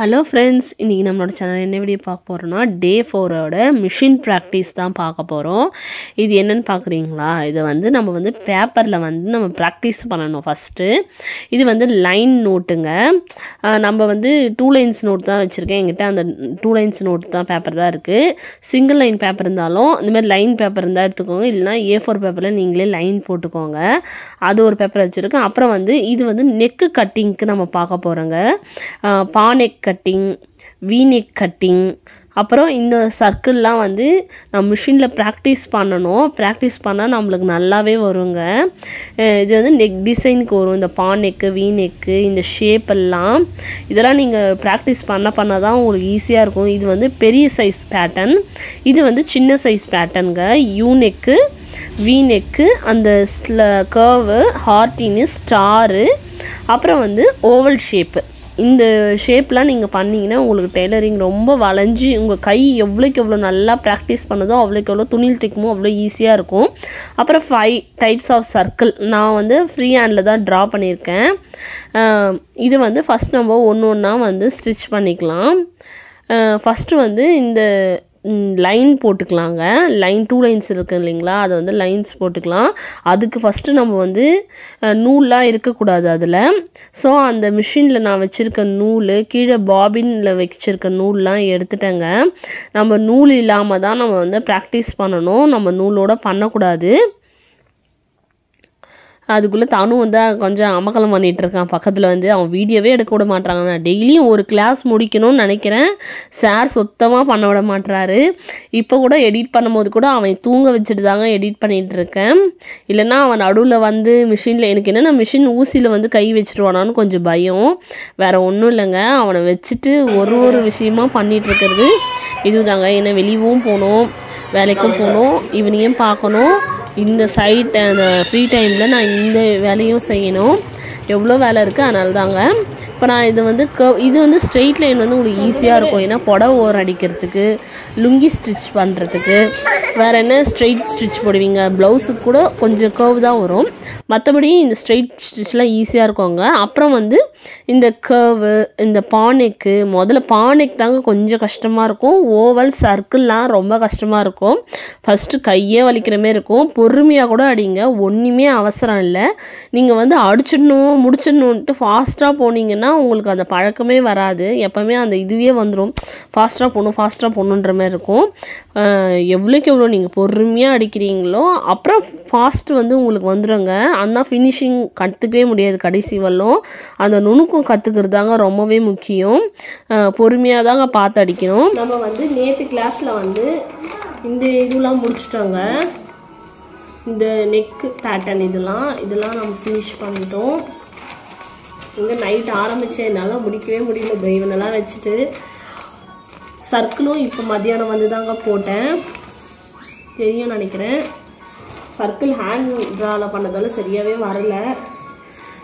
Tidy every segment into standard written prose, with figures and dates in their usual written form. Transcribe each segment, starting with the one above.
Hello friends, இன்றைக்கி நம்மளோட channel என்ன வீடியோ பார்க்க போகிறோன்னா டே 4ஓட மிஷின் ப்ராக்டிஸ் தான் பார்க்க போகிறோம். இது என்னென்னு பார்க்குறீங்களா? இதை நம்ம பேப்பரில் நம்ம ப்ராக்டிஸ் பண்ணணும் ஃபஸ்ட்டு. இது லைன் நோட்டுங்க. நம்ம 2 லைன்ஸ் நோட் தான் வச்சுருக்கேன். என்கிட்ட அந்த 2 லைன்ஸ் நோட் தான் பேப்பர் தான் இருக்குது. சிங்கிள் லைன் பேப்பர் இருந்தாலும் இந்தமாதிரி லைன் பேப்பர் இருந்தால் எடுத்துக்கோங்க. இல்லைனா A4 பேப்பரில் நீங்களே லைன் போட்டுக்கோங்க. அது ஒரு பேப்பர் வச்சுருக்கேன். அப்புறம் இது நெக்கு கட்டிங்க்கு நம்ம பார்க்க போகிறோங்க. பானெக் கட்டிங், வீநெக் கட்டிங், அப்புறம் இந்த சர்க்கிள்லாம் நம்ம மிஷினில் ப்ராக்டிஸ் பண்ணணும். ப்ராக்டிஸ் பண்ணால் நம்மளுக்கு நல்லாவே வருங்க. இது நெக் டிசைனுக்கு வரும். இந்த பானெக்கு, வீநெக்கு, இந்த ஷேப்பெல்லாம் இதெல்லாம் நீங்கள் ப்ராக்டிஸ் பண்ண தான் உங்களுக்கு ஈஸியாக இருக்கும். இது பெரிய சைஸ் பேட்டர்ன், இது சின்ன சைஸ் பேட்டர்னுங்க. யூநெக்கு, வீநெக்கு, அந்த கர்வு, ஹார்டின்னு, ஸ்டாரு, அப்புறம் ஓவல் ஷேப்பு. இந்த ஷேப்லாம் நீங்கள் பண்ணிங்கன்னா உங்களுக்கு டெய்லரிங் ரொம்ப வளைஞ்சி உங்கள் கை எவ்வளோக்கு எவ்வளோ நல்லா ப்ராக்டிஸ் பண்ணதோ அவ்வளோக்கு எவ்வளோ துணியில் தைக்குமோ அவ்வளோ ஈஸியாக இருக்கும். அப்புறம் 5 டைப்ஸ் ஆஃப் சர்க்கிள் நான் ஃப்ரீ ஹேண்டில் தான் ட்ரா பண்ணியிருக்கேன். இது ஃபஸ்ட் நம்ம ஒன்று ஒன்றா ஸ்டிச் பண்ணிக்கலாம். ஃபஸ்ட்டு இந்த லைன் போட்டுக்கலாங்க. லைன் 2 லைன்ஸ் இருக்குது இல்லைங்களா? அதை லைன்ஸ் போட்டுக்கலாம். அதுக்கு ஃபஸ்ட்டு நம்ம நூல்லாம் இருக்கக்கூடாது அதில். ஸோ அந்த மிஷினில் நான் வச்சுருக்க நூல் கீழே பாபினில் வச்சுருக்க நூல்லாம் எடுத்துட்டேங்க. நம்ம நூல் இல்லாமல் தான் நம்ம ப்ராக்டிஸ் பண்ணணும். நம்ம நூலோடு பண்ணக்கூடாது. அதுக்குள்ளே தானும் கொஞ்சம் அமக்கலம் பண்ணிகிட்ருக்கான் பக்கத்தில். அவன் வீடியோவே எடுக்க விட மாட்டாங்க. நான் டெய்லியும் ஒரு கிளாஸ் முடிக்கணும்னு நினைக்கிறேன். சார் சுத்தமாக பண்ண விட மாட்டுறாரு. இப்போ கூட எடிட் பண்ணும்போது கூட அவன் தூங்க வச்சுட்டு தாங்க எடிட் பண்ணிகிட்ருக்கேன். இல்லைன்னா அவன் நடுவில் மிஷினில் எனக்கு என்னென்னா மிஷின் ஊசியில் கை வச்சுருவானான்னு கொஞ்சம் பயம். வேறு ஒன்றும் இல்லைங்க. அவனை வச்சுட்டு ஒரு விஷயமா பண்ணிகிட்ருக்கிறது இதுதாங்க. ஏன்னா வெளியவும் போகணும், வேலைக்கும் போகணும், இவனையும் பார்க்கணும். இந்த சைட் அந்த ஃப்ரீ டைமில் நான் இந்த வேலையும் செய்யணும். எவ்வளோ வேலை இருக்குது. அதனால தாங்க இப்போ நான் இது ஸ்ட்ரெயிட் லைன் உங்களுக்கு ஈஸியாக இருக்கும். ஏன்னா புடவை ஓர் அடிக்கிறதுக்கு, லுங்கி ஸ்டிச் பண்ணுறதுக்கு, வேறு என்ன ஸ்ட்ரெயிட் ஸ்டிச் போடுவீங்க, ப்ளவுஸுக்கு கூட கொஞ்சம் கர்வ் தான் வரும். மற்றபடி இந்த ஸ்ட்ரெயிட் ஸ்டிச்லாம் ஈஸியாக இருக்குங்க. அப்புறம் இந்த கர்வு, இந்த பானெக்கு, முதல்ல பானெக் தாங்க கொஞ்சம் கஷ்டமாக இருக்கும். ஓவல் சர்க்கிள்லாம் ரொம்ப கஷ்டமாக இருக்கும். ஃபஸ்ட்டு கையே வலிக்கிற மாதிரி இருக்கும். பொறுமையாக கூட அடிங்க, ஒன்றுமே அவசரம் இல்லை. நீங்கள் அடிச்சிடணும் முடிச்சிடணுன்ட்டு ஃபாஸ்ட்டாக போனீங்கன்னா உங்களுக்கு அந்த பழக்கமே வராது. எப்போவுமே அந்த இதுவே வந்துடும். ஃபாஸ்ட்டாக போகணுன்ற மாதிரி இருக்கும். எவ்வளோக்கு எவ்வளோ நீங்கள் பொறுமையாக அடிக்கிறீங்களோ அப்புறம் ஃபாஸ்ட்டு உங்களுக்கு வந்துடுங்க. அந்த ஃபினிஷிங் கற்றுக்கவே முடியாது கடைசி வரலும். அந்த நுணுக்கம் கற்றுக்கிறதாங்க ரொம்பவே முக்கியம். பொறுமையாக தாங்க பார்த்து அடிக்கணும். நம்ம நேற்று கிளாஸில் இந்த இதெல்லாம் முடிச்சிட்டோங்க. இந்த நெக்கு பேட்டர்ன் இதெல்லாம் நம்ம ஃபினிஷ் பண்ணிட்டோம். இங்கே நைட் ஆரம்பித்தேன், என்னால் முடிக்கவே முடியல. தெய்வனெல்லாம் வச்சுட்டு சர்க்கிளும் இப்போ மத்தியானம் தாங்க போட்டேன். தெரியும் நினைக்கிறேன். சர்க்கிள் ஹேண்ட் ட்ராவில் பண்ணதால சரியாகவே வரல.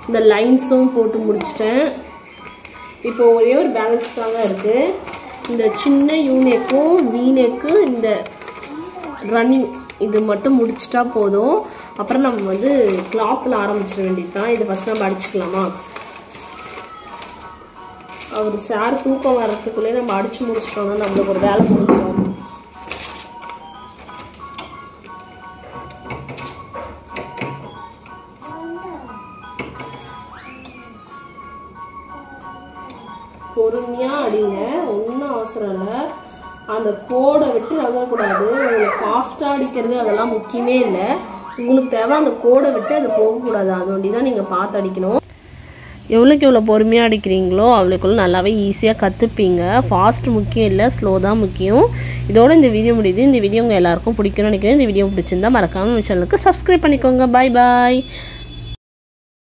இந்த லைன்ஸும் போட்டு முடிச்சிட்டேன். இப்போ ஒரே ஒரு பேலன்ஸ் தாங்க இருக்குது. இந்த சின்ன யூநெக்கும் வீநெக்கு, இந்த ரன்னிங் இது மட்டும் முடிச்சிட்டா போதும். அப்புறம் நம்ம கிளாத்தில் ஆரம்பிச்சிட வேண்டியது தான். இது ஃபஸ்ட் நம்ம அடிச்சுக்கலாமா? அவர் சார் தூக்கம் வர்றதுக்குள்ளே நம்ம அடிச்சு முடிச்சிட்டோம்னா நம்மளுக்கு ஒரு வேலை முடிஞ்சிடும். பொறுமையாக அடிங்க, ஒன்றும் அவசரம் இல்லை. அந்த கோடை விட்டு நகரக்கூடாது. உங்களுக்கு ஃபாஸ்ட்டாக அடிக்கிறது அதெல்லாம் முக்கியமே இல்லை. உங்களுக்கு தேவை அந்த கோடை விட்டு அது போகக்கூடாது. அது ஒண்டி தான் நீங்கள் பார்த்து அடிக்கணும். எவ்வளோக்கு எவ்வளோ பொறுமையாக அடிக்கிறீங்களோ அவ்வளோக்குள்ள நல்லாவே ஈஸியாக கற்றுப்பீங்க. ஃபாஸ்ட் முக்கியம் இல்லை, ஸ்லோ தான் முக்கியம். இதோட இந்த வீடியோ முடியுது. இந்த வீடியோ உங்கள் எல்லாருக்கும் பிடிக்கும்னு நினைக்கிறேன். இந்த வீடியோ பிடிச்சிருந்தா மறக்காமல் நம்ம சேனலுக்கு சப்ஸ்கிரைப் பண்ணிக்கோங்க. பாய் பாய்.